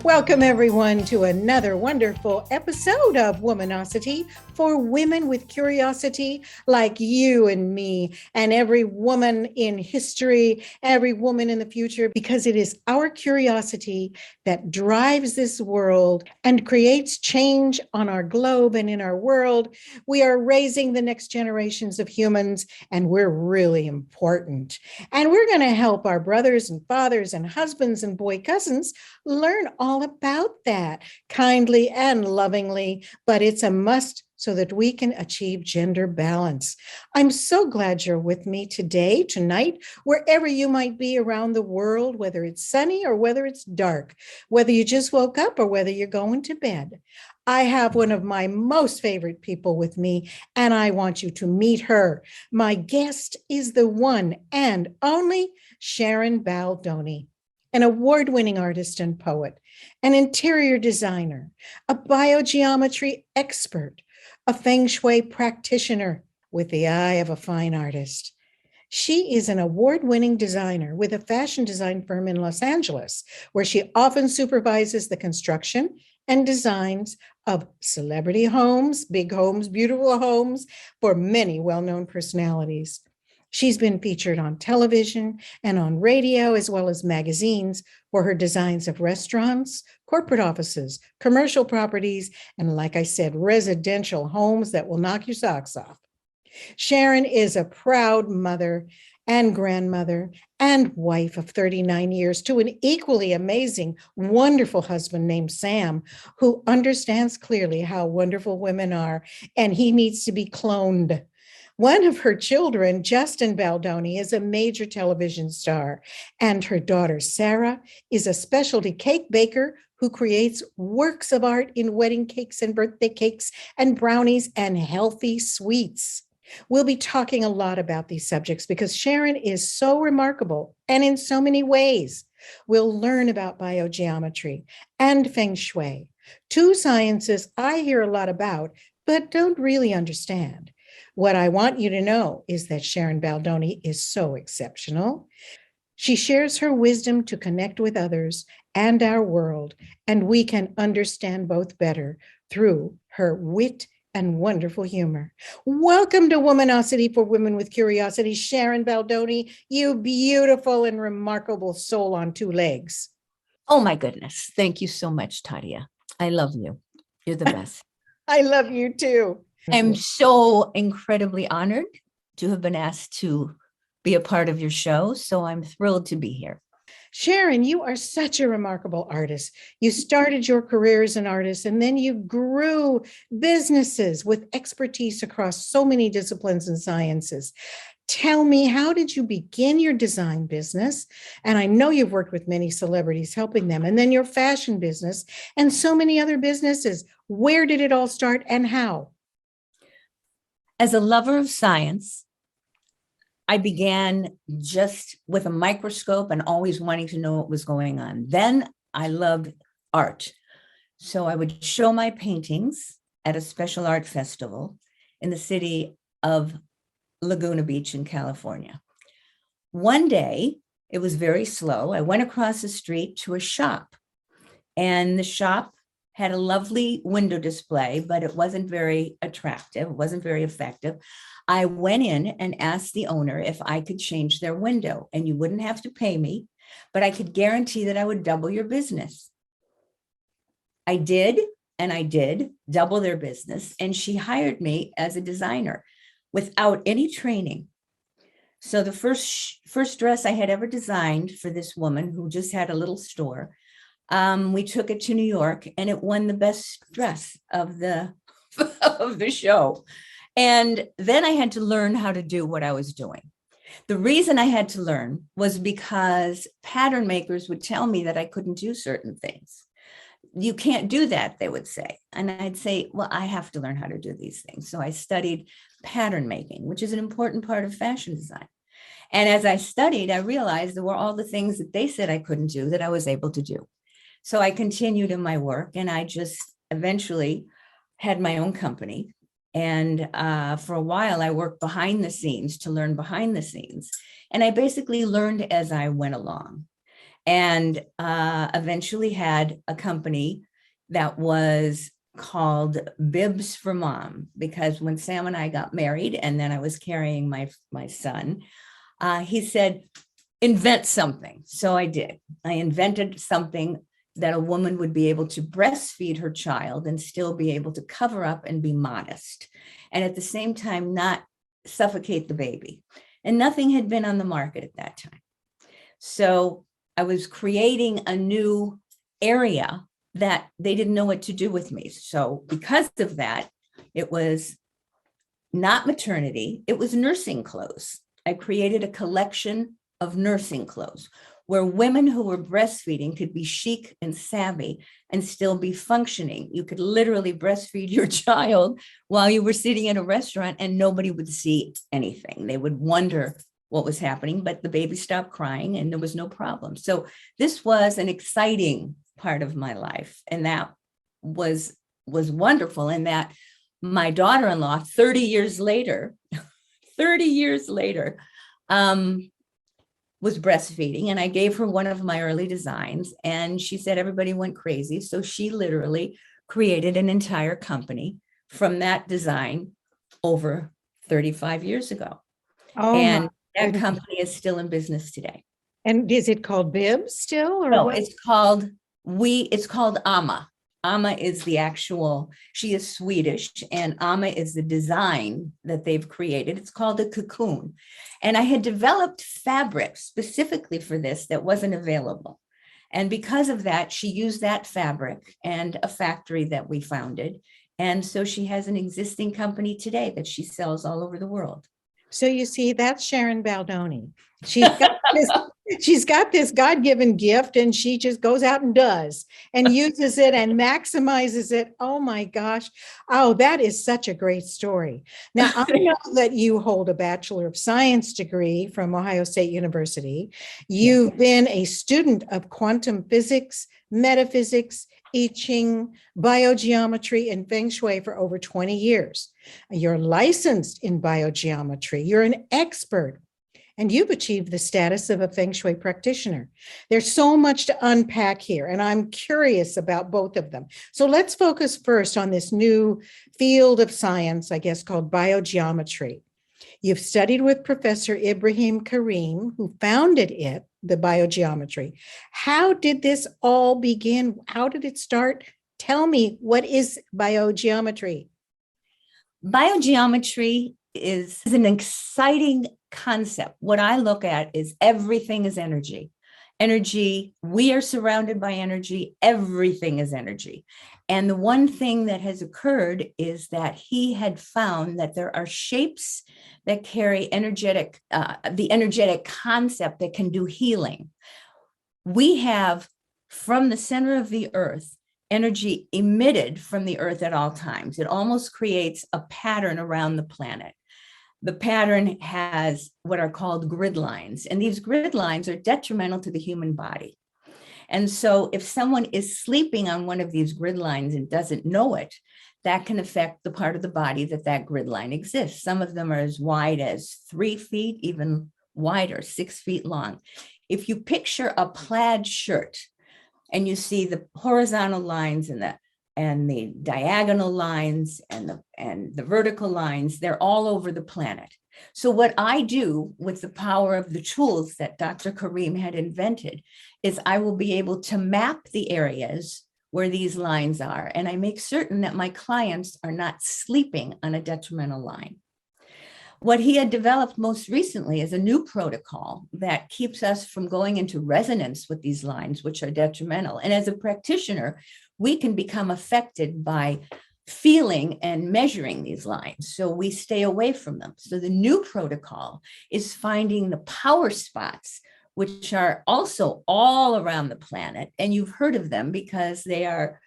Welcome, everyone, to another wonderful episode of Womanosity for women with curiosity like you and me, and every woman in history, every woman in the future, because it is our curiosity that drives this world and creates change on our globe and in our world. We are raising the next generations of humans, and we're really important. And we're going to help our brothers and fathers and husbands and boy cousins learn all about that kindly and lovingly, but it's a must so that we can achieve gender balance. I'm so glad you're with me today, tonight, wherever you might be around the world, whether it's sunny or whether it's dark, whether you just woke up or whether you're going to bed. I have one of my most favorite people with me, and I want you to meet her. My guest is the one and only Sharon Baldoni, an award-winning artist and poet, an interior designer, a biogeometry expert, a Feng Shui practitioner with the eye of a fine artist. She is an award-winning designer with a fashion design firm in Los Angeles, where she often supervises the construction and designs of celebrity homes, big homes, beautiful homes for many well-known personalities. She's been featured on television and on radio, as well as magazines, for her designs of restaurants, corporate offices, commercial properties, and, like I said, residential homes that will knock your socks off. Sharon is a proud mother and grandmother and wife of 39 years to an equally amazing, wonderful husband named Sam, who understands clearly how wonderful women are, and he needs to be cloned. One of her children, Justin Baldoni, is a major television star, and her daughter, Sarah, is a specialty cake baker who creates works of art in wedding cakes and birthday cakes and brownies and healthy sweets. We'll be talking a lot about these subjects because Sharon is so remarkable and in so many ways. We'll learn about biogeometry and Feng Shui, two sciences I hear a lot about, but don't really understand. What I want you to know is that Sharon Baldoni is so exceptional. She shares her wisdom to connect with others and our world, and we can understand both better through her wit and wonderful humor. Welcome to Womanosity for Women with Curiosity, Sharon Baldoni, you beautiful and remarkable soul on two legs. Oh my goodness. Thank you so much, Tadia. I love you. You're the best. I love you too. I'm so incredibly honored to have been asked to be a part of your show. So I'm thrilled to be here. Sharon, you are such a remarkable artist. You started your career as an artist, and then you grew businesses with expertise across so many disciplines and sciences. Tell me, how did you begin your design business? And I know you've worked with many celebrities helping them, and then your fashion business and so many other businesses. Where did it all start and how? As a lover of science, I began just with a microscope and always wanting to know what was going on. Then I loved art. So I would show my paintings at a special art festival in the city of Laguna Beach in California. One day, it was very slow. I went across the street to a shop, and the shop had a lovely window display, but it wasn't very attractive. It wasn't very effective. I went in and asked the owner if I could change their window, and you wouldn't have to pay me, but I could guarantee that I would double your business. I did, and I did double their business, and she hired me as a designer without any training. So the first dress I had ever designed for this woman who just had a little store, we took it to New York, and it won the best dress of the of the show. And then I had to learn how to do what I was doing. The reason I had to learn was because pattern makers would tell me that I couldn't do certain things. You can't do that, they would say. And I'd say, well, I have to learn how to do these things. So I studied pattern making, which is an important part of fashion design. And as I studied, I realized there were all the things that they said I couldn't do that I was able to do. So I continued in my work, and I just eventually had my own company. And for a while, I worked behind the scenes to learn behind the scenes. And I basically learned as I went along. and eventually had a company that was called Bibs for Mom, because when Sam and I got married and then I was carrying my son, he said, invent something. So I did. I invented something that a woman would be able to breastfeed her child and still be able to cover up and be modest, and at the same time not suffocate the baby. And nothing had been on the market at that time. So I was creating a new area that they didn't know what to do with me. So because of that, it was not maternity, it was nursing clothes. I created a collection of nursing clothes where women who were breastfeeding could be chic and savvy and still be functioning. You could literally breastfeed your child while you were sitting in a restaurant and nobody would see anything. They would wonder what was happening, but the baby stopped crying and there was no problem. So this was an exciting part of my life. And that was wonderful. And that my daughter-in-law, 30 years later, was breastfeeding, and I gave her one of my early designs, and she said everybody went crazy. So she literally created an entire company from that design over 35 years ago. Oh and my that goodness. company is still in business today. And is it called Bibs still, or No, what? it's called Amma. Amma is the actual, she is Swedish, and Amma is the design that they've created. It's called a cocoon. And I had developed fabric specifically for this that wasn't available. And because of that, she used that fabric and a factory that we founded. And so she has an existing company today that she sells all over the world. So you see, that's Sharon Baldoni. She's got this God-given gift, and she just goes out and does and uses it and maximizes it. Oh my gosh. Oh, that is such a great story. Now, I know that you hold a Bachelor of Science degree from Ohio State University. You've been a student of quantum physics, metaphysics, I Ching, biogeometry, and Feng Shui for over 20 years. You're licensed in biogeometry. You're an expert, and you've achieved the status of a Feng Shui practitioner. There's so much to unpack here, and I'm curious about both of them. So let's focus first on this new field of science, I guess, called biogeometry. You've studied with Professor Ibrahim Karim, who founded it, the biogeometry. How did this all begin? How did it start? Tell me, what is biogeometry? Biogeometry is an exciting concept. What I look at is everything is energy. Energy, we are surrounded by energy. Everything is energy. And the one thing that has occurred is that he had found that there are shapes that carry the energetic concept that can do healing. We have, from the center of the earth, energy emitted from the earth at all times. It almost creates a pattern around the planet. The pattern has what are called grid lines, and these grid lines are detrimental to the human body. And so if someone is sleeping on one of these grid lines and doesn't know it, that can affect the part of the body that grid line exists. Some of them are as wide as 3 feet, even wider, 6 feet long. If you picture a plaid shirt and you see the horizontal lines and the diagonal lines and the vertical lines, they're all over the planet. So what I do with the power of the tools that Dr. Karim had invented is I will be able to map the areas where these lines are, and I make certain that my clients are not sleeping on a detrimental line. What he had developed most recently is a new protocol that keeps us from going into resonance with these lines, which are detrimental. And as a practitioner, we can become affected by feeling and measuring these lines. So we stay away from them. So the new protocol is finding the power spots, which are also all around the planet. And you've heard of them because they are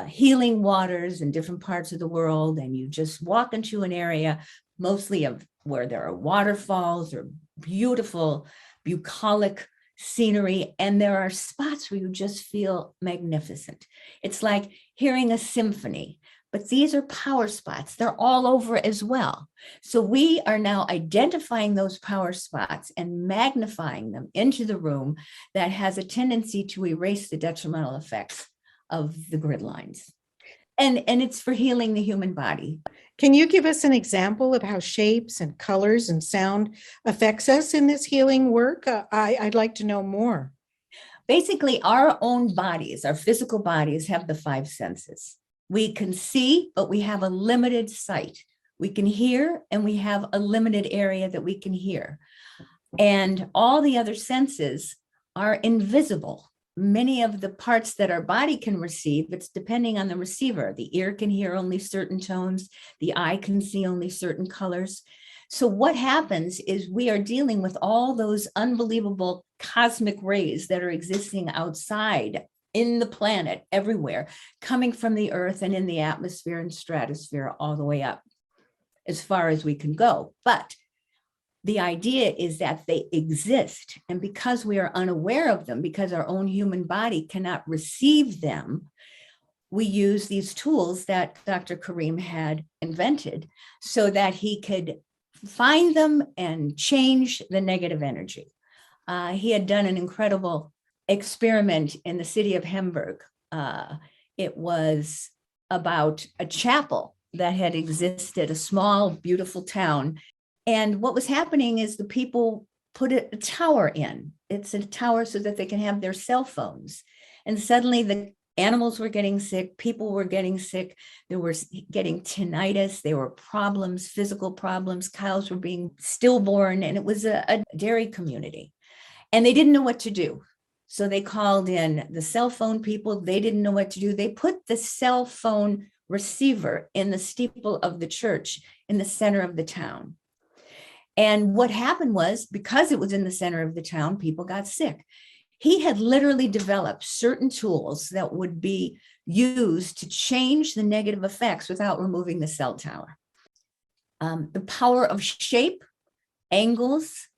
healing waters in different parts of the world. And you just walk into an area mostly of where there are waterfalls or beautiful, bucolic scenery. And there are spots where you just feel magnificent. It's like hearing a symphony. but these are power spots. They're all over as well. So we are now identifying those power spots and magnifying them into the room that has a tendency to erase the detrimental effects of the grid lines. And it's for healing the human body. Can you give us an example of how shapes and colors and sound affects us in this healing work? I'd like to know more. Basically, our own bodies, our physical bodies, have the five senses. We can see, but we have a limited sight. We can hear, and we have a limited area that we can hear. And all the other senses are invisible. Many of the parts that our body can receive, it's depending on the receiver. The ear can hear only certain tones. The eye can see only certain colors. So what happens is we are dealing with all those unbelievable cosmic rays that are existing outside in the planet everywhere, coming from the earth and in the atmosphere and stratosphere all the way up as far as we can go. But the idea is that they exist. And because we are unaware of them, because our own human body cannot receive them, we use these tools that Dr. Karim had invented so that he could find them and change the negative energy. He had done an incredible experiment in the city of Hamburg. It was about a chapel that had existed, a small, beautiful town. And what was happening is the people put a tower in. It's a tower so that they can have their cell phones. And suddenly the animals were getting sick, people were getting sick, they were getting tinnitus, there were problems, physical problems, cows were being stillborn, and it was a dairy community. And they didn't know what to do. So they called in the cell phone people. They didn't know what to do. They put the cell phone receiver in the steeple of the church in the center of the town. And what happened was, because it was in the center of the town, people got sick. He had literally developed certain tools that would be used to change the negative effects without removing the cell tower. The power of shape, angles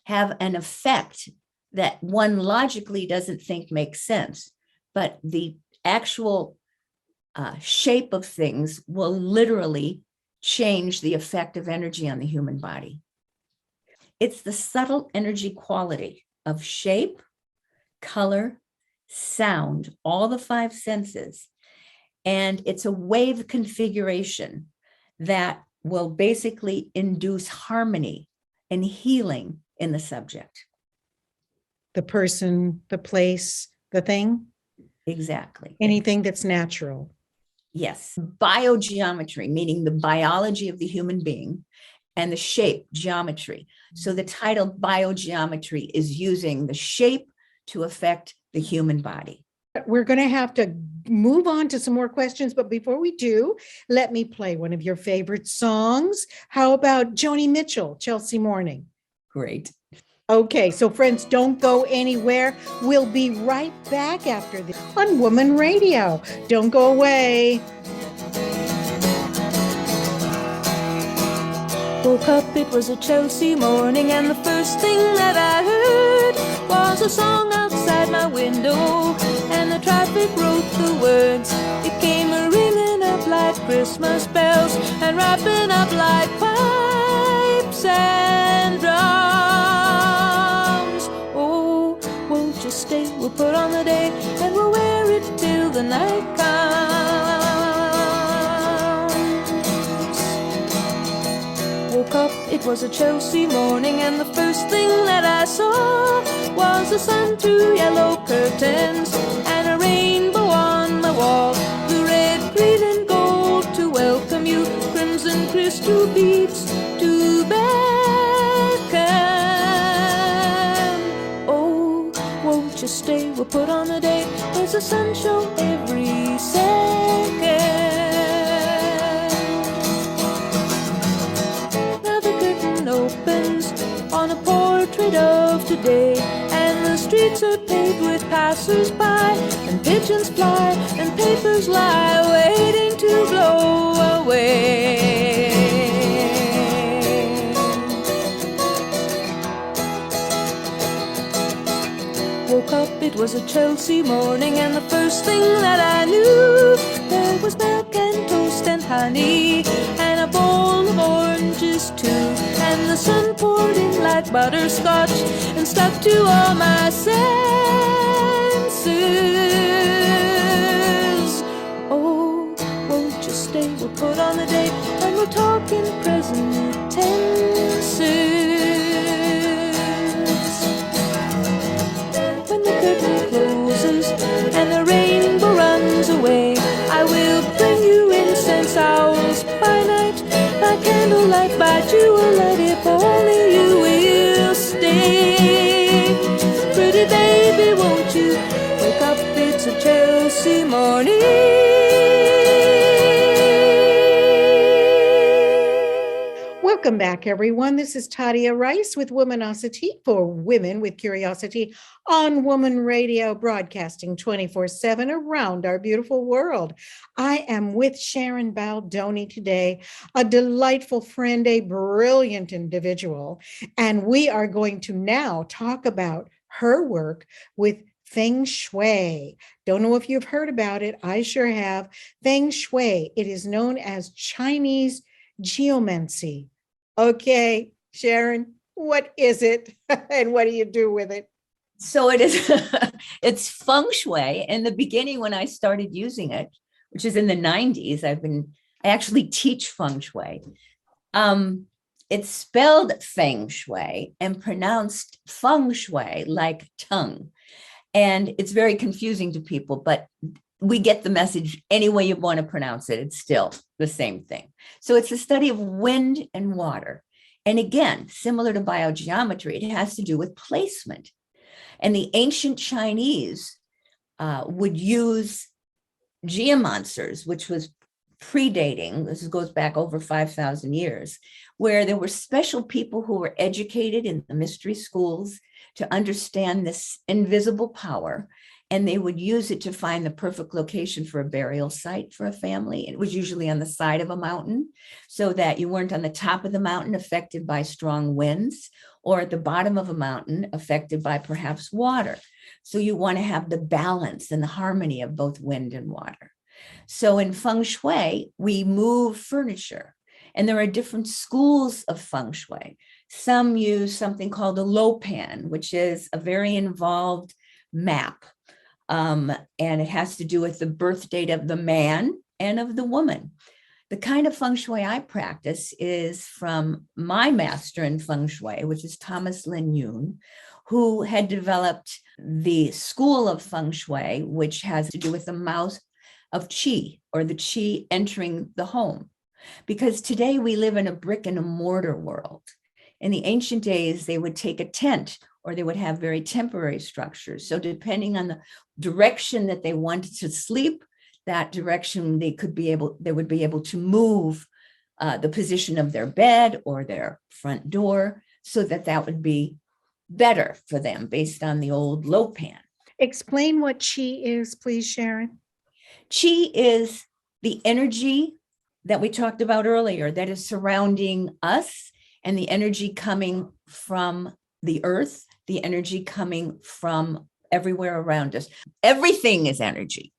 have an effect that one logically doesn't think makes sense, but the actual shape of things will literally change the effect of energy on the human body. It's the subtle energy quality of shape, color, sound, all the five senses. And it's a wave configuration that will basically induce harmony and healing in the subject. The person, the place, the thing? Exactly. Anything that's natural. Yes. Biogeometry, meaning the biology of the human being, and the shape, geometry. So the title biogeometry is using the shape to affect the human body. We're going to have to move on to some more questions, but before we do, let me play one of your favorite songs. How about Joni Mitchell, Chelsea Morning? Great. Okay, so friends, don't go anywhere. We'll be right back after this on Woman Radio. Don't go away. Woke up, it was a Chelsea morning, and the first thing that I heard was a song outside my window, and the traffic wrote the words. It came a-ringing up like Christmas bells, and wrapping up like pipes and drums. Oh, won't you stay? We'll put on the day, and we'll wear it till the night comes. Woke up, it was a Chelsea morning, and the first thing that I saw was the sun through yellow curtains and a rainbow on my wall. The red, green and gold to welcome you, crimson crystal beads to beckon. Oh, won't you stay? We'll put on a day, there's a sun show every second. Opens on a portrait of today, and the streets are paved with passers-by, and pigeons fly and papers lie waiting to blow away. Woke up, it was a Chelsea morning, and the first thing that I knew, there was milk and toast honey, and a bowl of oranges too. And the sun poured in like butterscotch and stuck to all my senses. Oh, won't you stay? We'll put on the date and we'll talk in present tenses. When the curtain closes and the rainbow runs away, I will bring you incense owls by night, by candlelight, by jewellight, if only you will stay. Pretty baby, won't you wake up? It's a Chelsea morning. Welcome back, everyone. This is Tadia Rice with Womanosity for Women with Curiosity on Woman Radio, broadcasting 24/7 around our beautiful world. I am with Sharon Baldoni today, a delightful friend, a brilliant individual, and we are going to now talk about her work with Feng Shui. Don't know if you've heard about it. I sure have. Feng Shui, it is known as Chinese geomancy. Okay, Sharon, what is it and what do you do with it? So it is, it's Feng Shui. In the beginning, when I started using it, which is in the 90s, I actually teach Feng Shui. It's spelled Feng Shui and pronounced Feng Shui like tongue. And it's very confusing to people, but we get the message any way you want to pronounce it. It's still the same thing. So it's the study of wind and water. And again, similar to biogeometry, it has to do with placement. And the ancient Chinese would use geomancers, which was predating, this goes back over 5,000 years, where there were special people who were educated in the mystery schools to understand this invisible power. And they would use it to find the perfect location for a burial site for a family. It was usually on the side of a mountain so that you weren't on the top of the mountain affected by strong winds, or at the bottom of a mountain affected by perhaps water. So you want to have the balance and the harmony of both wind and water. So in Feng Shui, we move furniture. And there are different schools of Feng Shui. Some use something called a lopan, which is a very involved map. And it has to do with the birth date of the man and of the woman. The kind of Feng Shui I practice is from my master in Feng Shui, which is Thomas Lin Yun, who had developed the school of Feng Shui, which has to do with the mouth of Qi, or the Qi entering the home. Because today we live in a brick and a mortar world. In the ancient days, they would take a tent, or they would have very temporary structures. So depending on the direction that they wanted to sleep, that direction they would be able to move the position of their bed or their front door, so that would be better for them based on the old lopan. Explain what Qi is, please, Sharon. Qi is the energy that we talked about earlier that is surrounding us, and the energy coming from the earth, the energy coming from everywhere around us. Everything is energy.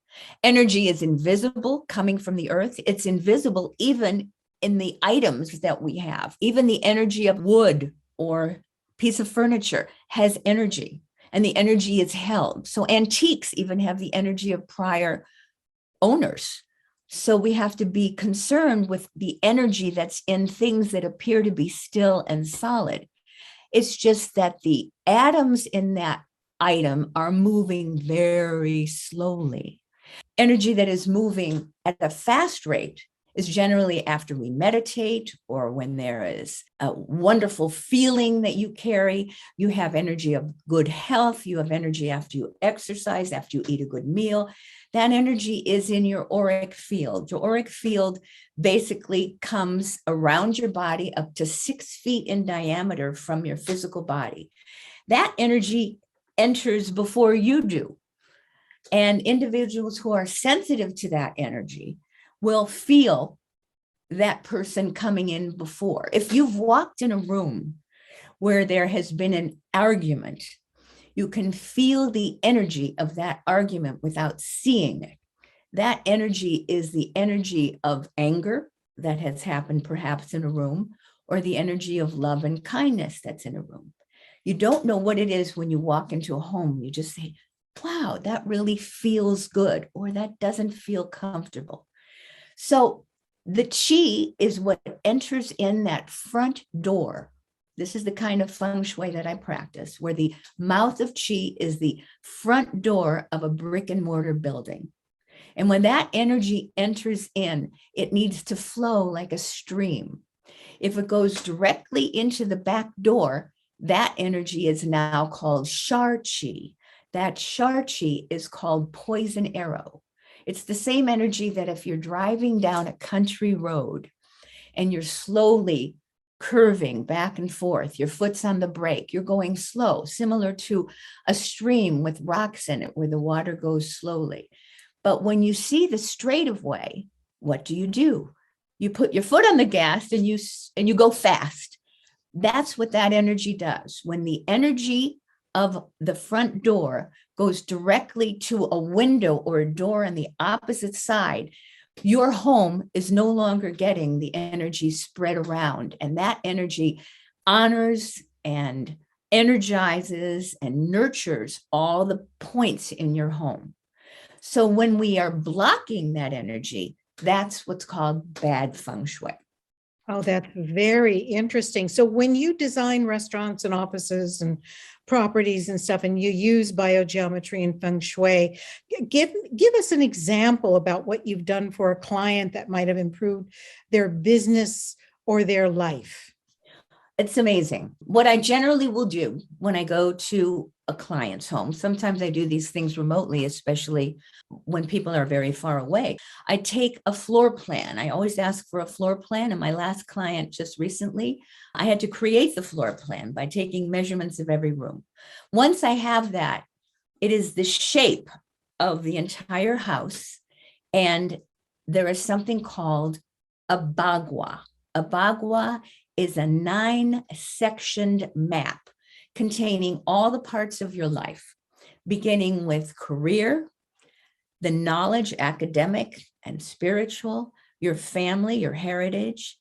Energy is invisible coming from the earth. It's invisible even in the items that we have. Even the energy of wood or piece of furniture has energy, and the energy is held. So antiques even have the energy of prior owners. So we have to be concerned with the energy that's in things that appear to be still and solid. It's just that the atoms in that item are moving very slowly. Energy that is moving at a fast rate is generally after we meditate, or when there is a wonderful feeling that you carry. You have energy of good health. You have energy after you exercise, after you eat a good meal. That energy is in your auric field. Your auric field basically comes around your body up to 6 feet in diameter from your physical body. That energy enters before you do. And individuals who are sensitive to that energy will feel that person coming in before. If you've walked in a room where there has been an argument, you can feel the energy of that argument without seeing it. That energy is the energy of anger that has happened perhaps in a room, or the energy of love and kindness that's in a room. You don't know what it is when you walk into a home. You just say, wow, that really feels good, or that doesn't feel comfortable. So the chi is what enters in that front door. This is the kind of feng shui that I practice, where the mouth of chi is the front door of a brick and mortar building. And when that energy enters in, it needs to flow like a stream. If it goes directly into the back door, that energy is now called shar chi. That shar chi is called poison arrow. It's the same energy that if you're driving down a country road and you're slowly curving back and forth, your foot's on the brake, you're going slow, similar to a stream with rocks in it where the water goes slowly. But when you see the straightaway, what do? You put your foot on the gas and you go fast. That's what that energy does. When the energy of the front door goes directly to a window or a door on the opposite side, your home is no longer getting the energy spread around. And that energy honors and energizes and nurtures all the points in your home. So when we are blocking that energy, that's what's called bad feng shui. Oh, that's very interesting. So when you design restaurants and offices and properties and stuff, and you use biogeometry and feng shui, give us an example about what you've done for a client that might have improved their business or their life. It's amazing. What I generally will do when I go to a client's home, sometimes I do these things remotely, especially when people are very far away. I take a floor plan. I always ask for a floor plan. And my last client just recently, I had to create the floor plan by taking measurements of every room. Once I have that, it is the shape of the entire house. And there is something called a bagua. A bagua is a 9-sectioned map containing all the parts of your life, beginning with career, the knowledge, academic and spiritual, your family, your heritage,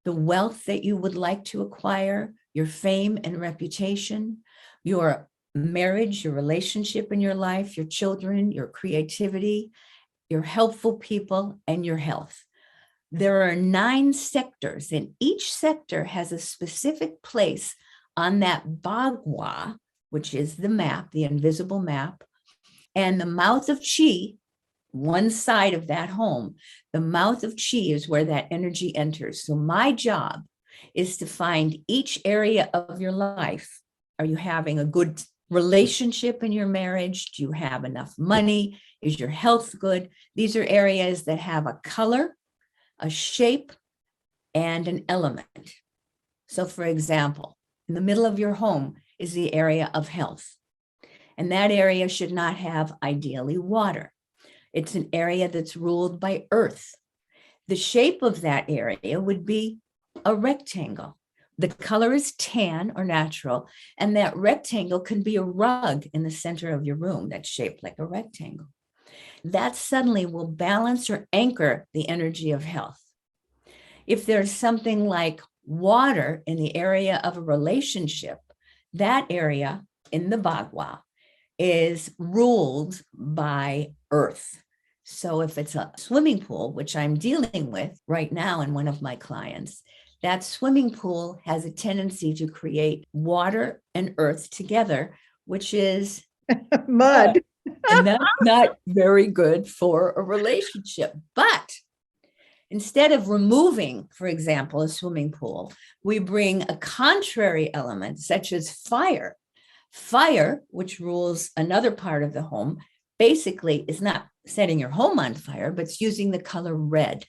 the wealth that you would like to acquire, your fame and reputation, your marriage, your relationship in your life, your children, your creativity, your helpful people, and your health. There are 9 sectors, and each sector has a specific place on that bagua, which is the map, the invisible map, and the mouth of chi, one side of that home, the mouth of chi is where that energy enters. So my job is to find each area of your life. Are you having a good relationship in your marriage? Do you have enough money? Is your health good? These are areas that have a color, a shape, and an element. So for example, in the middle of your home is the area of health. And that area should not have, ideally, water. It's an area that's ruled by earth. The shape of that area would be a rectangle. The color is tan or natural, and that rectangle can be a rug in the center of your room that's shaped like a rectangle. That suddenly will balance or anchor the energy of health. If there's something like water in the area of a relationship, that area in the bagua is ruled by earth. So if it's a swimming pool, which I'm dealing with right now in one of my clients, that swimming pool has a tendency to create water and earth together, which is Mud. and that's not very good for a relationship. But instead of removing, for example, a swimming pool, we bring a contrary element, such as fire. Fire, which rules another part of the home, basically is not setting your home on fire, but it's using the color red.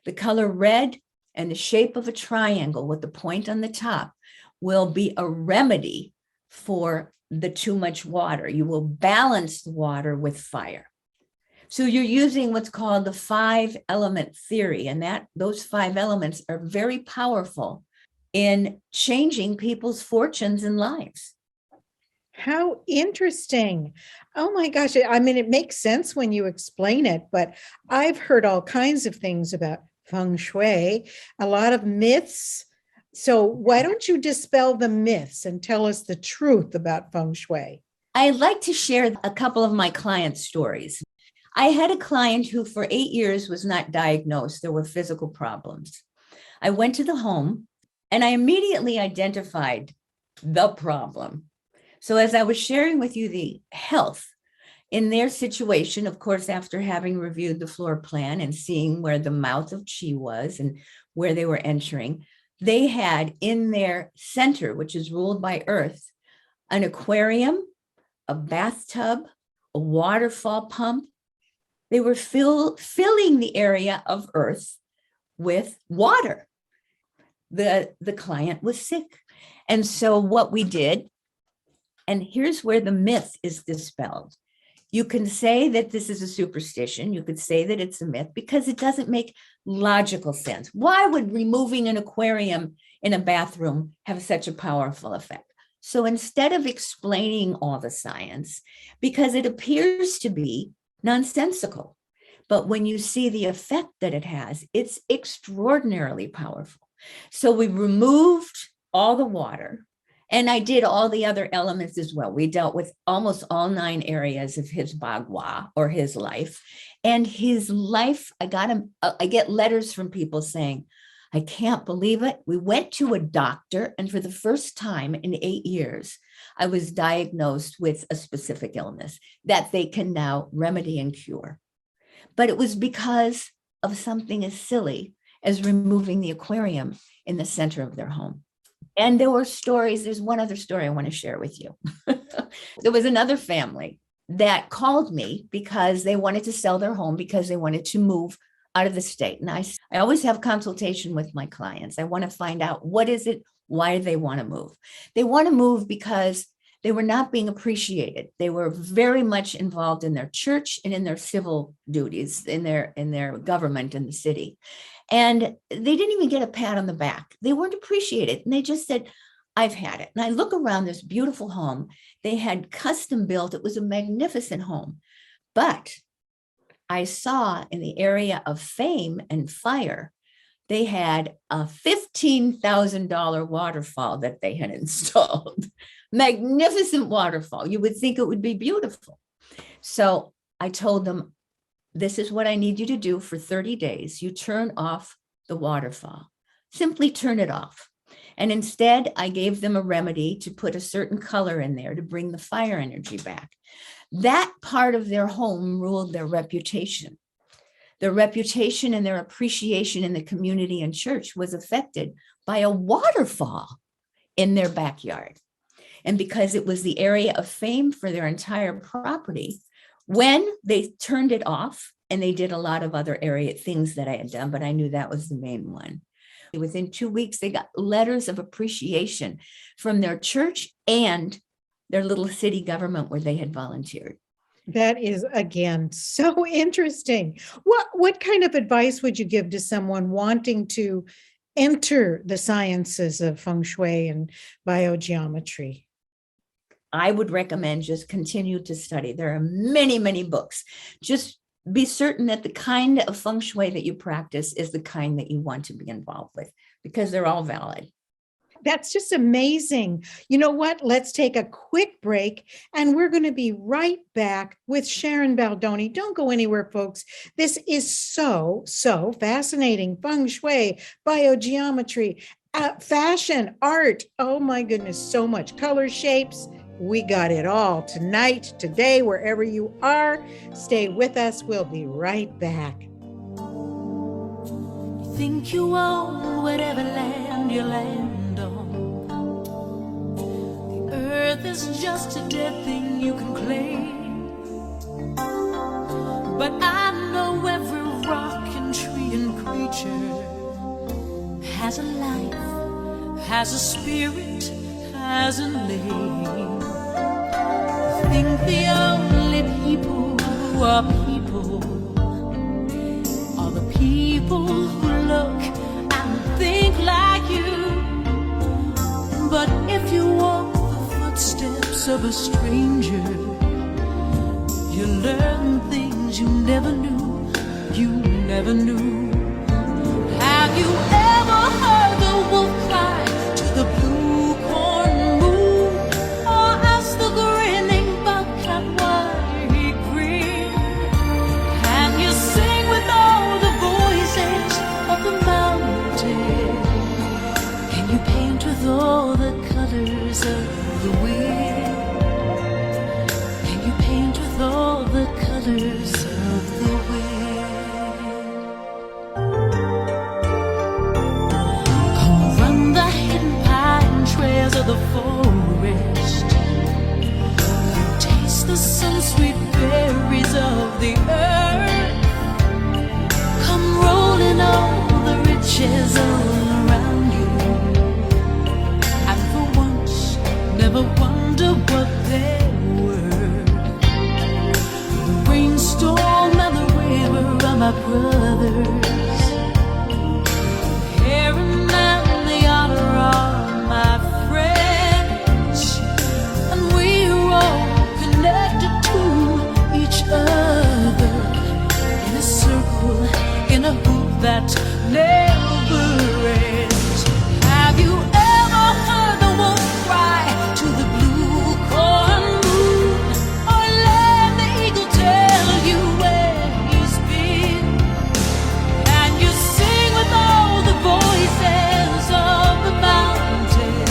The color red and the shape of a triangle with the point on the top will be a remedy for the too much water. You will balance the water with fire. So you're using what's called the 5-element theory, and those 5 elements are very powerful in changing people's fortunes and lives. How interesting. Oh my gosh. I mean, it makes sense when you explain it, but I've heard all kinds of things about Feng Shui, a lot of myths. So why don't you dispel the myths and tell us the truth about Feng Shui? I'd like to share a couple of my client stories. I had a client who for 8 years was not diagnosed. There were physical problems. I went to the home and I immediately identified the problem. So as I was sharing with you the health in their situation, of course, after having reviewed the floor plan and seeing where the mouth of Qi was and where they were entering, they had in their center, which is ruled by Earth, an aquarium, a bathtub, a waterfall pump. They were filling the area of Earth with water. The client was sick. And so what we did, and here's where the myth is dispelled. You can say that this is a superstition. You could say that it's a myth because it doesn't make logical sense. Why would removing an aquarium in a bathroom have such a powerful effect? So instead of explaining all the science, because it appears to be nonsensical, but when you see the effect that it has, it's extraordinarily powerful. So we removed all the water, and I did all the other elements as well. We dealt with almost all 9 areas of his bagua or his life. And his life, I get letters from people saying, I can't believe it. We went to a doctor, and for the first time in 8 years, I was diagnosed with a specific illness that they can now remedy and cure. But it was because of something as silly as removing the aquarium in the center of their home. And there were stories. There's one other story I want to share with you. There was another family that called me because they wanted to sell their home because they wanted to move out of the state. And I always have consultation with my clients. I want to find out what is it, why do they want to move? They want to move because they were not being appreciated. They were very much involved in their church and in their civil duties, in their government in the city. And they didn't even get a pat on the back. They weren't appreciated. And they just said, I've had it. And I look around this beautiful home. They had custom built. It was a magnificent home. But I saw in the area of fame and fire, they had a $15,000 waterfall that they had installed. Magnificent waterfall. You would think it would be beautiful. So I told them, this is what I need you to do for 30 days. You turn off the waterfall. Simply turn it off. And instead, I gave them a remedy to put a certain color in there to bring the fire energy back. That part of their home ruled their reputation. Their reputation and their appreciation in the community and church was affected by a waterfall in their backyard. And because it was the area of fame for their entire property, when they turned it off, and they did a lot of other area things that I had done, but I knew that was the main one. Within 2 weeks, they got letters of appreciation from their church and their little city government where they had volunteered. That is, again, so interesting. What kind of advice would you give to someone wanting to enter the sciences of Feng Shui and biogeometry? I would recommend just continue to study. There are many, many books. Just be certain that the kind of Feng Shui that you practice is the kind that you want to be involved with, because they're all valid. That's just amazing. You know what? Let's take a quick break, and we're going to be right back with Sharon Baldoni. Don't go anywhere, folks. This is so fascinating. Feng Shui, biogeometry, fashion, art. Oh my goodness, so much. Color, shapes. We got it all tonight, today, wherever you are. Stay with us. We'll be right back. Think you own whatever land you land on. The earth is just a dead thing you can claim. But I know every rock and tree and creature has a life, has a spirit, has a name. I think the only people who are people are the people who look and think like you. But if you walk the footsteps of a stranger. You learn things you never knew, you never knew. Have you ever heard the wolf cry to the blue corn moon, or asked the grinning bobcat why he grinned? Can you sing with all the voices of the mountain? Can you paint with all the colors of the wind? Can you paint with all the colors of the wind? Come run the hidden pine trails of the forest. Come taste the sun-sweet berries of the earth. Come rolling all the riches all around you, and for once never wonder what they were. The rainstorm and the river are my brothers. Heron and the otter are my friends, and we're all connected to each other in a circle, in a hoop that never ends. Have you ever heard the wolf cry to the blue corn moon, or let the eagle tell you where he's been? Can you sing with all the voices of the mountain?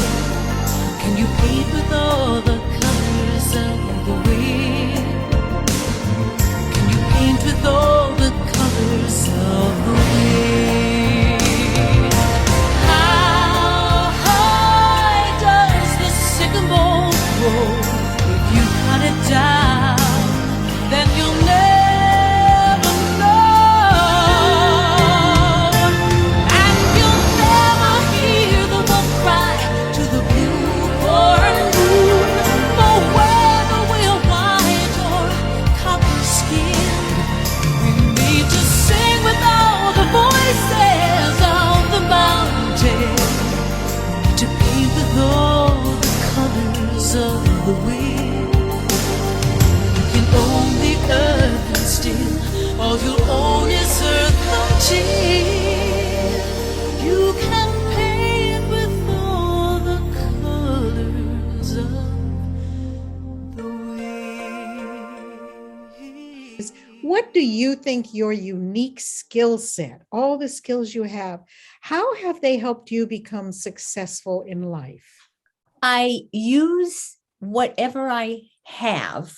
Can you paint with all the colors of the wind? Can you paint with all the colors of the wind? How high does the sycamore grow? If you cut it down, then you'll never know. And you'll never hear the wolf cry to the blue corn moon, for whether we're white or copper skinned, we need to sing with all the voices of the mountain, to paint with all the colors of the wind. You can own the earth and still all you'll own is earth until you can paint with all the colors of the wind. What do you think your unique skill set, all the skills you have, how have they helped you become successful in life? I use whatever I have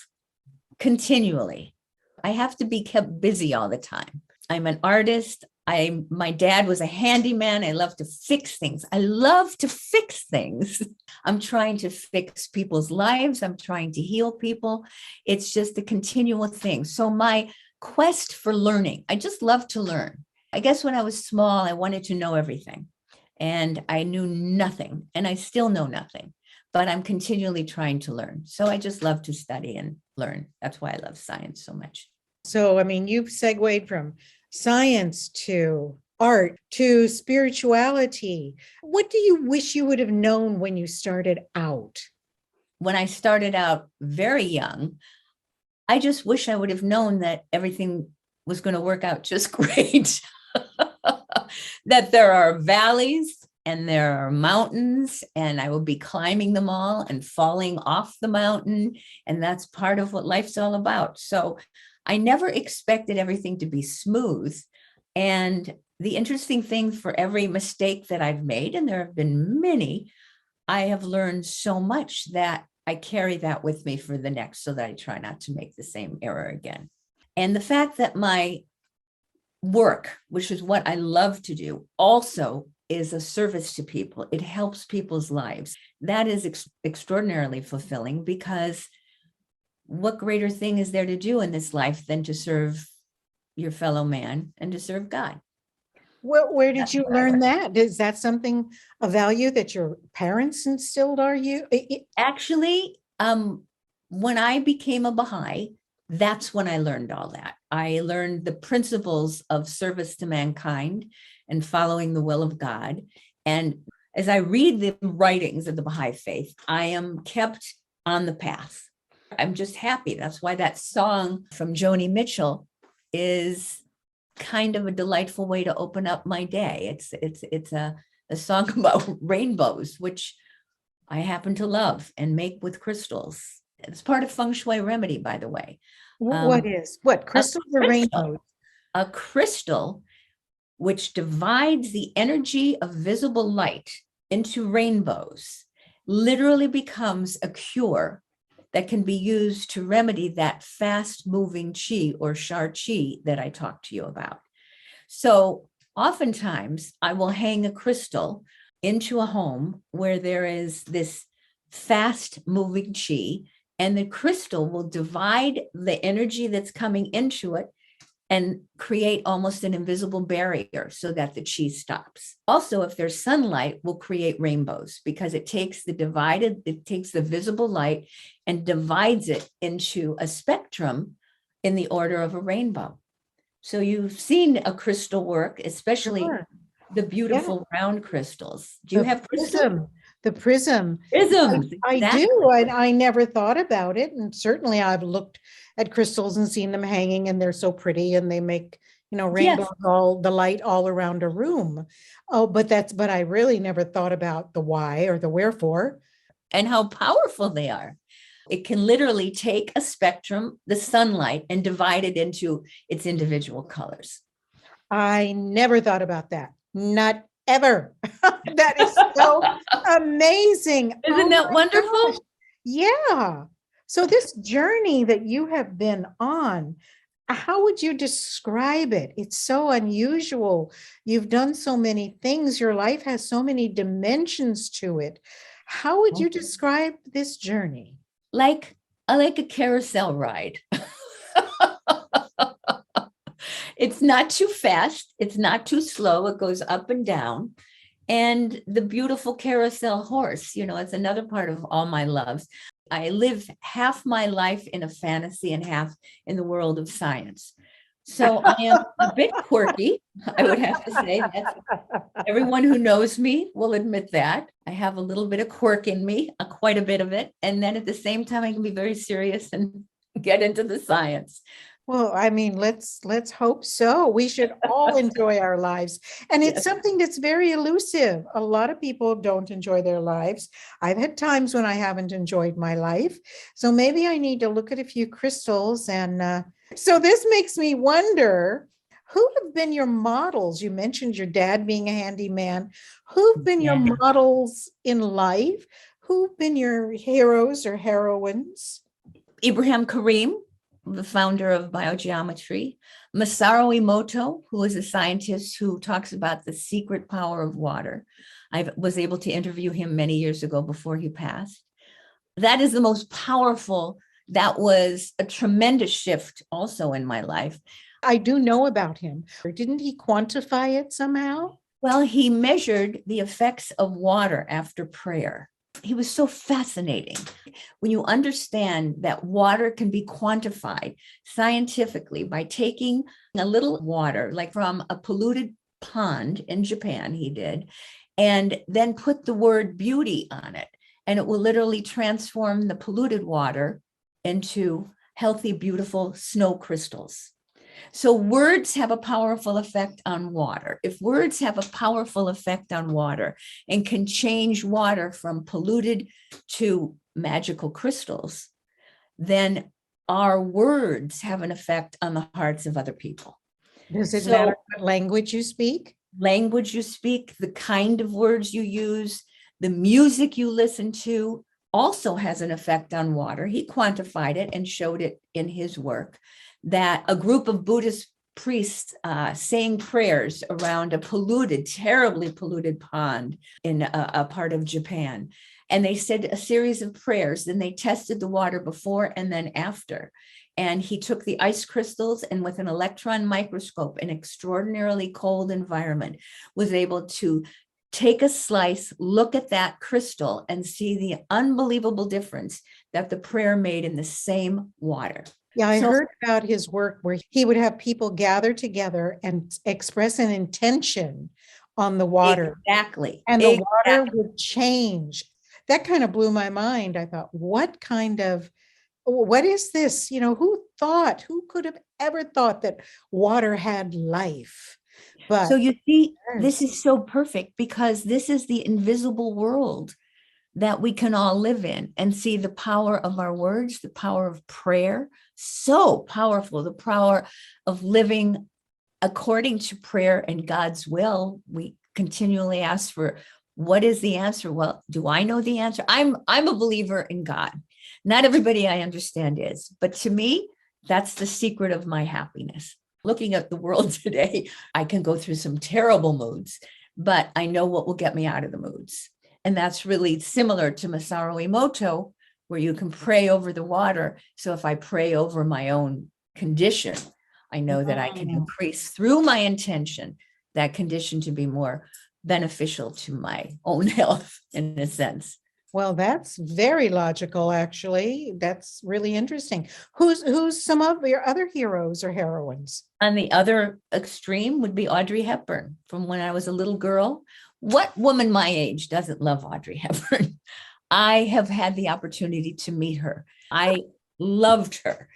continually. I have to be kept busy all the time. I'm an artist. My dad was a handyman. I love to fix things. I love to fix things. I'm trying to fix people's lives. I'm trying to heal people. It's just a continual thing. So my quest for learning, I just love to learn. I guess when I was small, I wanted to know everything, and I knew nothing, and I still know nothing, but I'm continually trying to learn. So I just love to study and learn. That's why I love science so much. So, I mean, you've segued from science to art to spirituality. What do you wish you would have known when you started out? When I started out very young, I just wish I would have known that everything was going to work out just great. That there are valleys and there are mountains, and I will be climbing them all and falling off the mountain. And that's part of what life's all about. So I never expected everything to be smooth. And the interesting thing, for every mistake that I've made, and there have been many, I have learned so much that I carry that with me for the next, so that I try not to make the same error again. And the fact that my work, which is what I love to do, also is a service to people. It helps people's lives. That is extraordinarily fulfilling, because what greater thing is there to do in this life than to serve your fellow man and to serve God? Well, where did That's you what I learn learned. that? Is that something, a value that your parents instilled are you? Actually, when I became a Baha'i, that's when I learned all that. I learned the principles of service to mankind and following the will of God. And as I read the writings of the Baha'i faith, I am kept on the path. I'm just happy. That's why that song from Joni Mitchell is kind of a delightful way to open up my day. It's a song about rainbows, which I happen to love and make with crystals. It's part of Feng Shui remedy, by the way. What crystals or rainbows? A crystal which divides the energy of visible light into rainbows literally becomes a cure that can be used to remedy that fast moving qi or shar qi that I talked to you about. So oftentimes I will hang a crystal into a home where there is this fast moving qi, and the crystal will divide the energy that's coming into it and create almost an invisible barrier so that the qi stops. Also, if there's sunlight, will create rainbows because it takes the visible light and divides it into a spectrum in the order of a rainbow. So you've seen a crystal work, especially the beautiful round crystals. Do you have crystals? The prism. Prisms. I do. I never thought about it. And certainly I've looked at crystals and seen them hanging, and they're so pretty, and they make, rainbows, all the light all around a room. Oh, but I really never thought about the why or the wherefore. And how powerful they are. It can literally take a spectrum, the sunlight, and divide it into its individual colors. I never thought about that. Not ever. That is so amazing. Isn't that wonderful? Gosh. Yeah. So this journey that you have been on, how would you describe it? It's so unusual. You've done so many things. Your life has so many dimensions to it. How would you describe this journey? Like a carousel ride. It's not too fast. It's not too slow. It goes up and down. And the beautiful carousel horse, it's another part of all my loves. I live half my life in a fantasy and half in the world of science. So I am a bit quirky, I would have to say. Everyone who knows me will admit that. I have a little bit of quirk in me, quite a bit of it. And then at the same time, I can be very serious and get into the science. Well, I mean, let's hope so. We should all enjoy our lives. And it's something that's very elusive. A lot of people don't enjoy their lives. I've had times when I haven't enjoyed my life. So maybe I need to look at a few crystals. And so this makes me wonder, who have been your models? You mentioned your dad being a handyman. Who've been your models in life? Who've been your heroes or heroines? Ibrahim Karim, the founder of BioGeometry, Masaru Emoto, who is a scientist who talks about the secret power of water. I was able to interview him many years ago before he passed. That is the most powerful. That was a tremendous shift also in my life. I do know about him. Didn't he quantify it somehow? Well, he measured the effects of water after prayer. He was so fascinating. When you understand that water can be quantified scientifically by taking a little water, like from a polluted pond in Japan, he did, and then put the word beauty on it, and it will literally transform the polluted water into healthy, beautiful snow crystals. So words have a powerful effect on water. If words have a powerful effect on water and can change water from polluted to magical crystals, then our words have an effect on the hearts of other people. Does it matter what language you speak? Language you speak, the kind of words you use, the music you listen to also has an effect on water. He quantified it and showed it in his work, that a group of Buddhist priests saying prayers around a polluted, terribly polluted pond in a part of Japan. And they said a series of prayers. Then they tested the water before and then after. And he took the ice crystals and with an electron microscope, an extraordinarily cold environment, was able to take a slice, look at that crystal, and see the unbelievable difference that the prayer made in the same water. Yeah, I heard about his work where he would have people gather together and express an intention on the water. Exactly. And the water would change. That kind of blew my mind. I thought, what is this? Who could have ever thought that water had life? But so you see, this is so perfect because this is the invisible world that we can all live in and see the power of our words, the power of prayer, so powerful, the power of living according to prayer and God's will. We continually ask for, what is the answer? Well, do I know the answer? I'm a believer in God. Not everybody I understand is, but to me, that's the secret of my happiness. Looking at the world today, I can go through some terrible moods, but I know what will get me out of the moods. And that's really similar to Masaru Emoto, where you can pray over the water. So if I pray over my own condition, I know that I can increase through my intention that condition to be more beneficial to my own health in a sense. Well, that's very logical, actually. That's really interesting. Who's some of your other heroes or heroines? On the other extreme would be Audrey Hepburn. From when I was a little girl, what woman my age doesn't love Audrey Hepburn? I have had the opportunity to meet her. I loved her.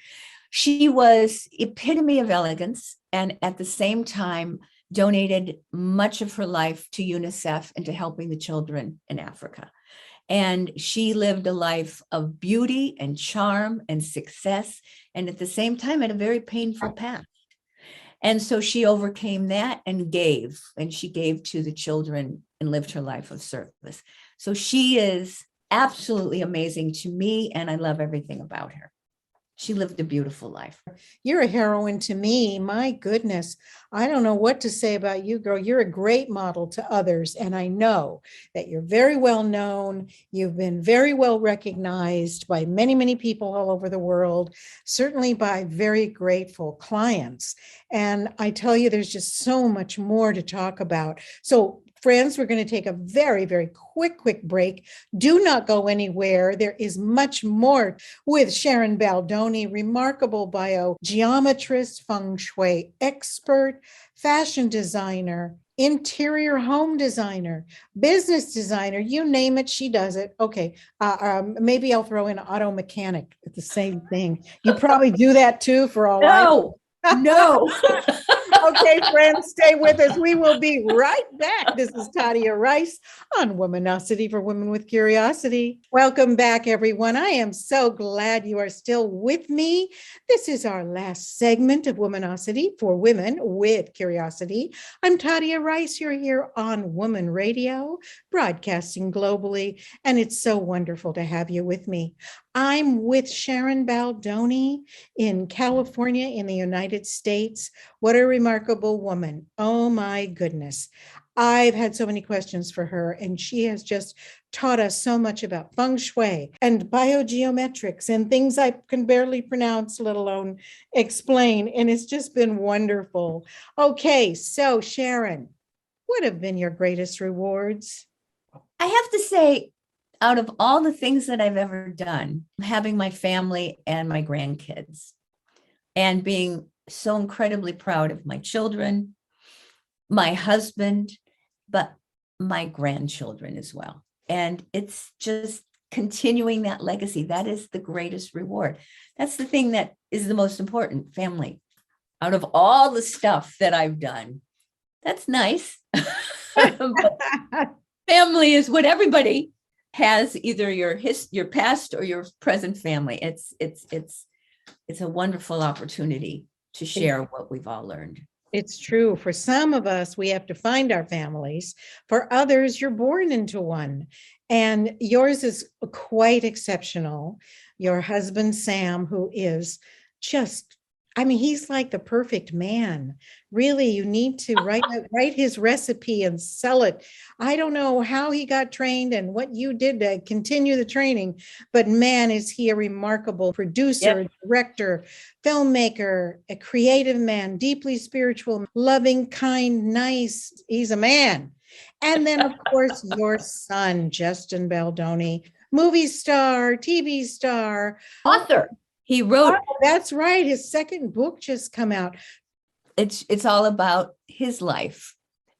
She was epitome of elegance, and at the same time donated much of her life to UNICEF and to helping the children in Africa. And she lived a life of beauty and charm and success, and at the same time had a very painful past. And so she overcame that and she gave to the children and lived her life of service. So she is absolutely amazing to me, and I love everything about her. She lived a beautiful life. You're a heroine to me. My goodness. I don't know what to say about you, girl. You're a great model to others. And I know that you're very well known. You've been very well recognized by many, many people all over the world, certainly by very grateful clients. And I tell you, there's just so much more to talk about. So friends, we're going to take a very, very quick break. Do not go anywhere. There is much more with Sharon Baldoni, remarkable biogeometrist, Feng Shui expert, fashion designer, interior home designer, business designer, you name it, she does it. Okay, maybe I'll throw in auto mechanic. It's the same thing. You probably do that too for all No. Okay, friends, stay with us. We will be right back. This is Tadia Rice on Womanosity for Women with Curiosity. Welcome back, everyone. I am so glad you are still with me. This is our last segment of Womanosity for Women with Curiosity. I'm Tadia Rice. You're here on Woman Radio, broadcasting globally, and it's so wonderful to have you with me. I'm with Sharon Baldoni in California in the United States. What a remarkable woman. Oh my goodness. I've had so many questions for her, and she has just taught us so much about Feng Shui and biogeometrics and things I can barely pronounce, let alone explain. And it's just been wonderful. Okay, so Sharon, what have been your greatest rewards? I have to say, out of all the things that I've ever done, having my family and my grandkids and being so incredibly proud of my children, my husband, but my grandchildren as well. And it's just continuing that legacy. That is the greatest reward. That's the thing that is the most important, family. Out of all the stuff that I've done, that's nice. Family is what everybody has, either your past or your present family. It's a wonderful opportunity to share what we've all learned. It's true. For some of us, we have to find our families. For others, you're born into one. And yours is quite exceptional. Your husband, Sam, who is just, he's like the perfect man. Really, you need to write his recipe and sell it. I don't know how he got trained and what you did to continue the training, but man, is he a remarkable producer, director, filmmaker, a creative man, deeply spiritual, loving, kind, nice. He's a man. And then, of course, your son, Justin Baldoni, movie star, TV star, author. He wrote. Oh, that's right. His second book just come out. It's all about his life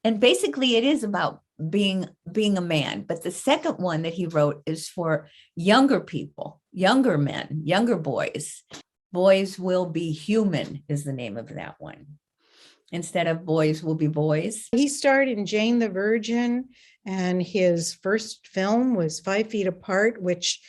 And basically it is about being a man. But the second one that he wrote is for younger people, younger men, younger boys. Boys Will Be Human is the name of that one. Instead of Boys Will Be Boys. He starred in Jane the Virgin, and his first film was 5 Feet Apart, which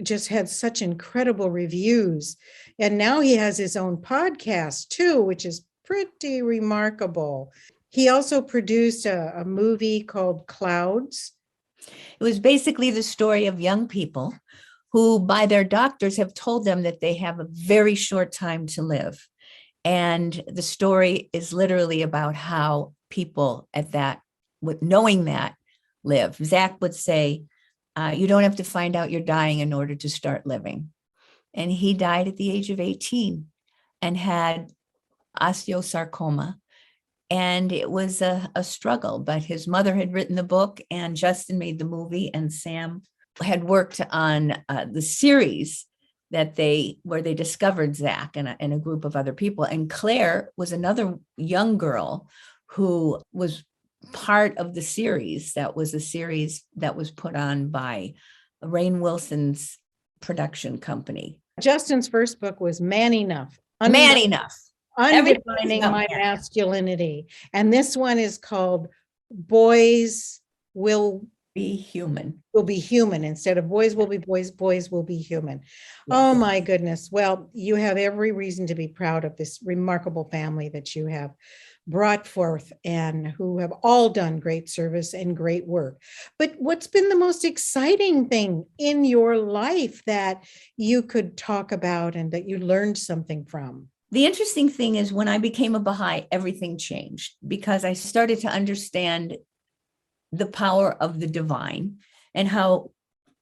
just had such incredible reviews. And now he has his own podcast too, which is pretty remarkable. He also produced a movie called Clouds. It was basically the story of young people who, by their doctors, have told them that they have a very short time to live. And the story is literally about how people at that, with knowing that, live. Zach would say, you don't have to find out you're dying in order to start living. And he died at the age of 18 and had osteosarcoma. And it was a struggle, but his mother had written the book and Justin made the movie, and Sam had worked on the series where they discovered Zach and a group of other people. And Claire was another young girl who was part of the series. That was a series that was put on by Rainn Wilson's production company. Justin's first book was Man Enough. Man Enough. Undefining My Masculinity. And this one is called Boys Will Be Human. Will Be Human. Instead of Boys Will Be Boys, Boys Will Be Human. Yes. Oh my goodness. Well, you have every reason to be proud of this remarkable family that you have brought forth and who have all done great service and great work. But what's been the most exciting thing in your life that you could talk about and that you learned something from? The interesting thing is when I became a Baha'i, everything changed because I started to understand the power of the divine and how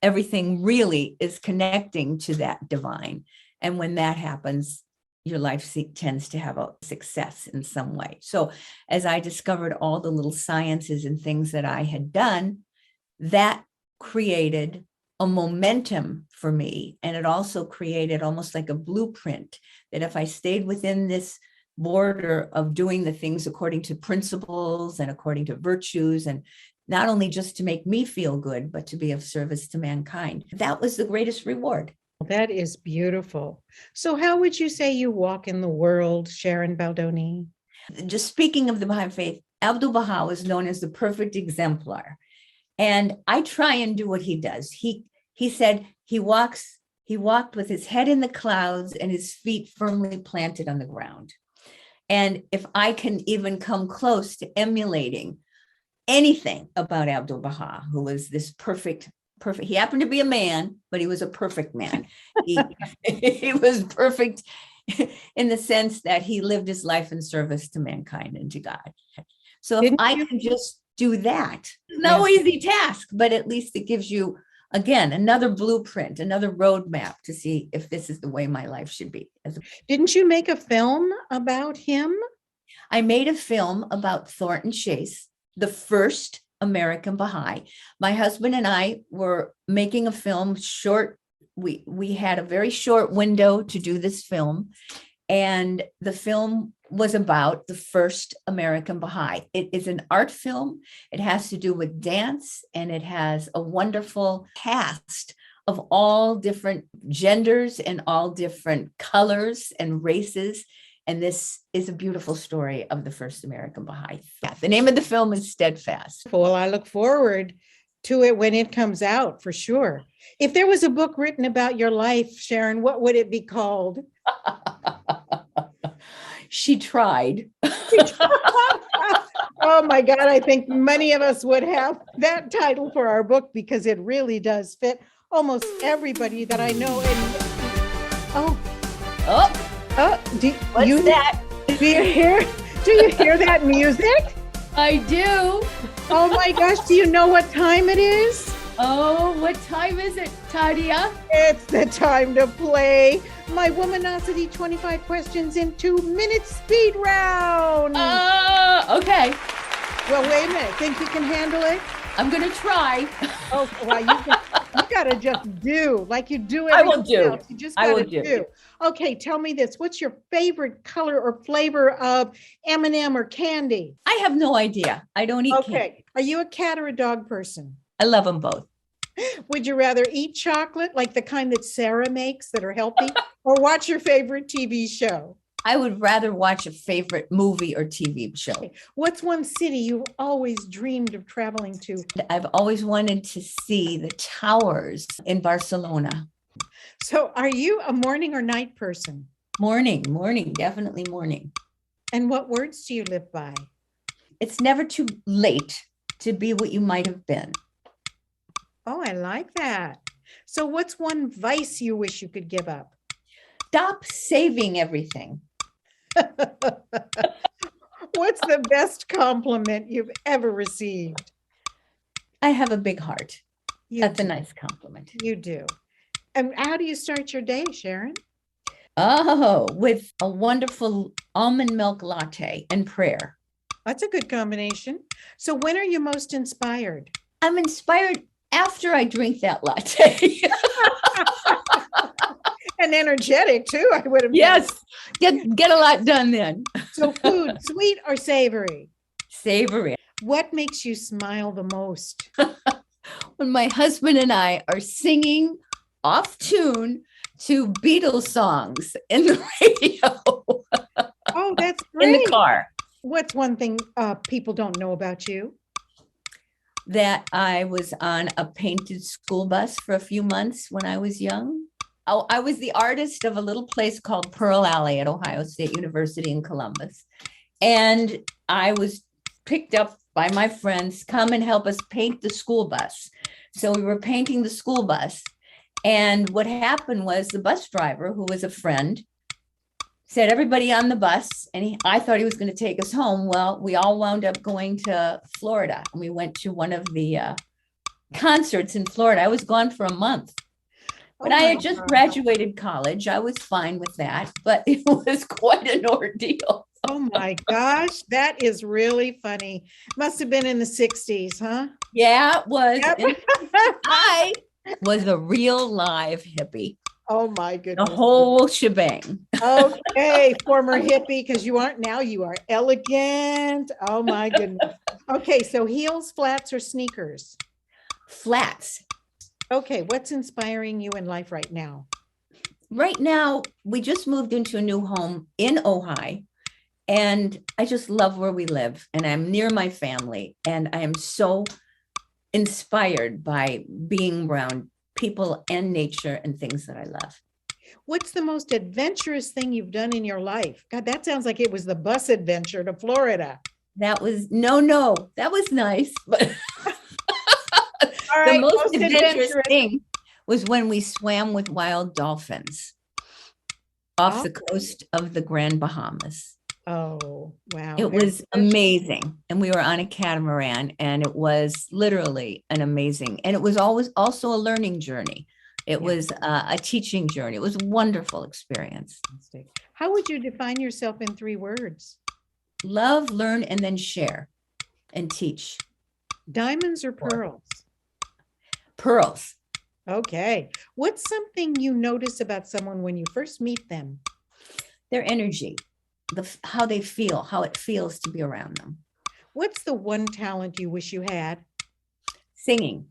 everything really is connecting to that divine. And when that happens, your life tends to have a success in some way. So as I discovered all the little sciences and things that I had done, that created a momentum for me. And it also created almost like a blueprint that if I stayed within this border of doing the things according to principles and according to virtues, and not only just to make me feel good, but to be of service to mankind, that was the greatest reward. That is beautiful. So how would you say you walk in the world, Sharon Baldoni? Just speaking of the Baha'i faith, Abdu'l-Baha was known as the perfect exemplar. And I try and do what he does. He said he walked with his head in the clouds and his feet firmly planted on the ground. And if I can even come close to emulating anything about Abdu'l-Baha, who was this perfect, he happened to be a man, but he was a perfect man. He was perfect in the sense that he lived his life in service to mankind and to God. So if I can just do that, no easy task, but at least it gives you, again, another blueprint, another roadmap to see if this is the way my life should be. Didn't you make a film about him? I made a film about Thornton Chase, the first American Baha'i. My husband and I were making a film short. We had a very short window to do this film. And the film was about the first American Baha'i. It is an art film. It has to do with dance, and it has a wonderful cast of all different genders and all different colors and races. And this is a beautiful story of the first American Baha'i. Yeah, the name of the film is Steadfast. Well, I look forward to it when it comes out, for sure. If there was a book written about your life, Sharon, what would it be called? She tried. Oh my God, I think many of us would have that title for our book because it really does fit almost everybody that I know. And What's that? Do you hear that music? I do. Oh my gosh, do you know what time it is? Oh, what time is it, Tadia? It's the time to play my Womanosity 25 questions in 2 minutes speed round. Okay. Well, wait a minute. Think you can handle it? I'm going to try. Oh, well, you got to just do like you do I will everything do. else. You just I got will to do. do. Okay, tell me this. What's your favorite color or flavor of M&M or candy? I have no idea. I don't eat candy. Okay. Are you a cat or a dog person? I love them both. Would you rather eat chocolate like the kind that Sarah makes that are healthy or watch your favorite TV show? I would rather watch a favorite movie or TV show. Okay. What's one city you've always dreamed of traveling to? I've always wanted to see the towers in Barcelona. So are you a morning or night person? Morning, definitely morning. And what words do you live by? It's never too late to be what you might have been. Oh, I like that. So what's one vice you wish you could give up? Stop saving everything. What's the best compliment you've ever received? I have a big heart. You That's do. a nice compliment. You do. And how do you start your day, Sharon? Oh, with a wonderful almond milk latte and prayer. That's a good combination. So when are you most inspired? I'm inspired after I drink that latte. And energetic too, I would have. Yes, get a lot done then. So food, sweet or savory? Savory. What makes you smile the most? When my husband and I are singing off tune to Beatles songs in the radio. Oh, that's great. In the car. What's one thing people don't know about you? That I was on a painted school bus for a few months when I was young. Oh, I was the artist of a little place called Pearl Alley at Ohio State University in Columbus. And I was picked up by my friends, come and help us paint the school bus. So we were painting the school bus. And what happened was the bus driver, who was a friend, said, everybody on the bus. And I thought he was going to take us home. Well, we all wound up going to Florida. And we went to one of the concerts in Florida. I was gone for a month. But I had just graduated college. I was fine with that, but it was quite an ordeal. Oh my gosh, that is really funny. Must have been in the 60s, huh? Yeah, it was. Yep. I was a real live hippie. Oh my goodness. The whole shebang. Okay, former hippie, because you aren't now, you are elegant. Oh my goodness. Okay, so heels, flats, or sneakers? Flats. Okay, what's inspiring you in life right now? Right now, we just moved into a new home in Ojai, and I just love where we live, and I'm near my family, and I am so inspired by being around people and nature and things that I love. What's the most adventurous thing you've done in your life? God, that sounds like it was the bus adventure to Florida. That was, no, that was nice, but All the right, most adventurous thing was when we swam with wild dolphins off the coast of the Grand Bahamas. Oh, wow. It was amazing. And we were on a catamaran, and it was literally an amazing, and it was always also a learning journey. It was a teaching journey. It was a wonderful experience. How would you define yourself in 3 words? Love, learn, and then share and teach. Diamonds or pearls? Pearls. Okay. What's something you notice about someone when you first meet them? Their energy, how they feel, how it feels to be around them. What's the one talent you wish you had? Singing,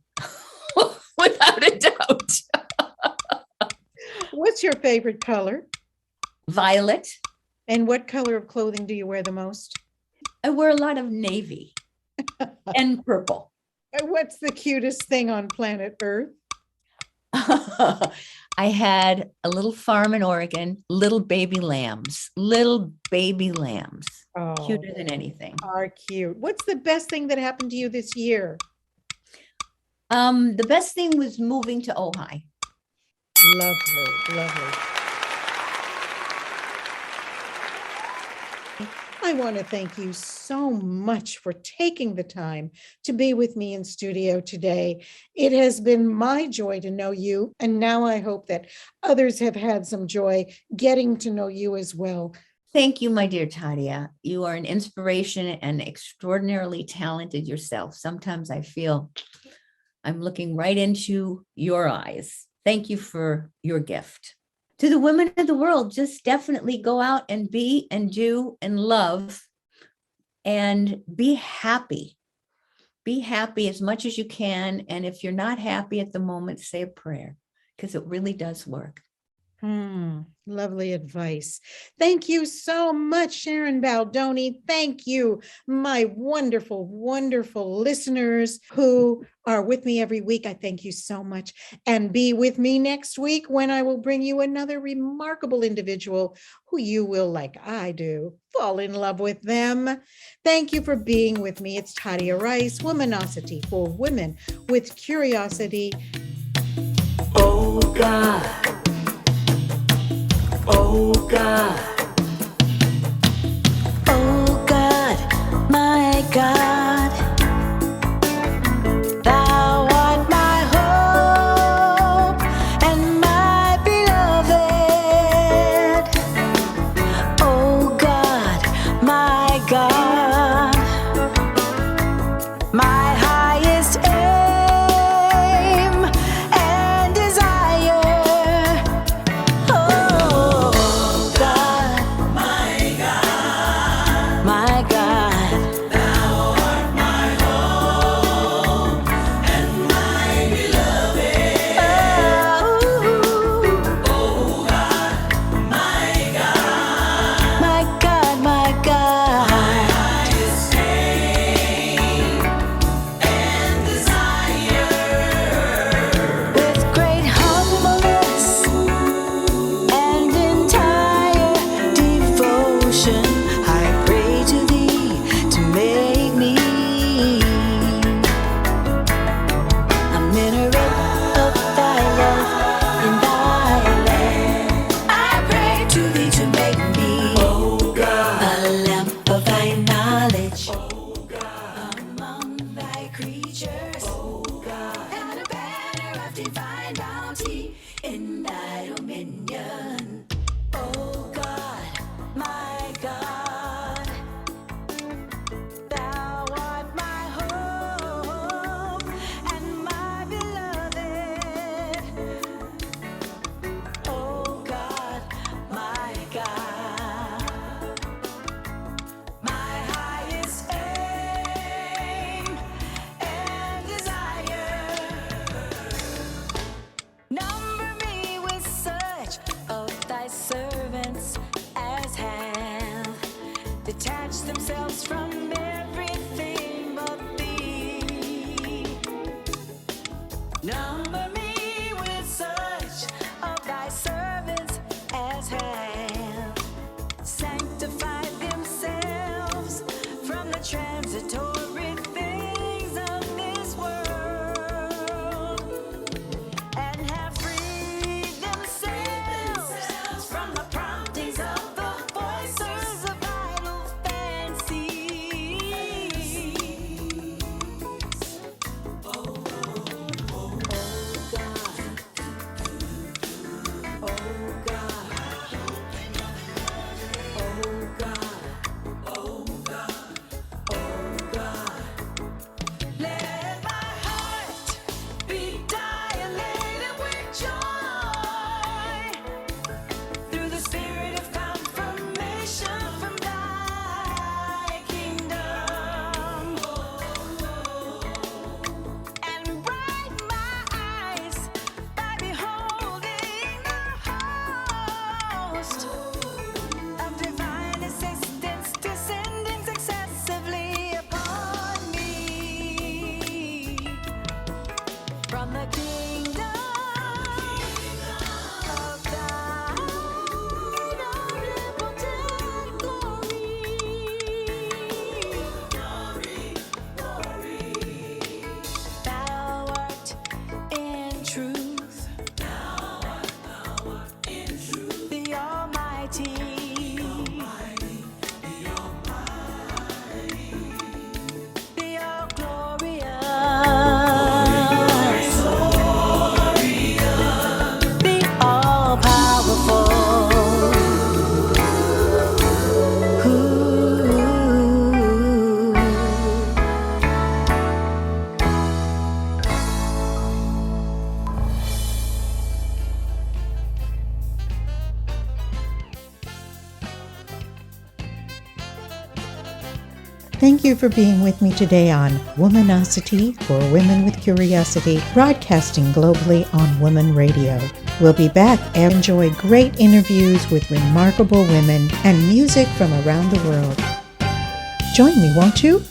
without a doubt. What's your favorite color? Violet. And what color of clothing do you wear the most? I wear a lot of navy and purple. And what's the cutest thing on planet Earth? I had a little farm in Oregon, little baby lambs. Oh, cuter than anything. Are cute. What's the best thing that happened to you this year? The best thing was moving to Ojai. Lovely, lovely. I want to thank you so much for taking the time to be with me in studio today. It has been my joy to know you, and now I hope that others have had some joy getting to know you as well. Thank you, my dear Tadia. You are an inspiration and extraordinarily talented yourself. Sometimes I feel I'm looking right into your eyes. Thank you for your gift. To the women of the world, just definitely go out and be and do and love and be happy. Be happy as much as you can. And if you're not happy at the moment, say a prayer, because it really does work. Lovely advice. Thank you so much, Sharon Baldoni. Thank you, my wonderful, wonderful listeners who are with me every week. I thank you so much. And be with me next week when I will bring you another remarkable individual who you will, like I do, fall in love with them. Thank you for being with me. It's Tadia Rice, Womanosity for Women with Curiosity. Oh God. Oh God, oh God, my God, thou art my hope and my beloved. Oh God, my God, my highest aim and desire. In thy dominion, oh God, my God, thou art my hope and my beloved. Oh God, my God, my highest aim and desire. Number me with such of thy servants as have detached themselves from everything but thee. Number me with such of thy servants as have sanctified themselves from the transitory things of this world, and have freed themselves from the promptings of the voices of idle fancy. Thank you for being with me today on Womanosity for Women with Curiosity, broadcasting globally on Woman Radio. We'll be back and enjoy great interviews with remarkable women and music from around the world. Join me, won't you?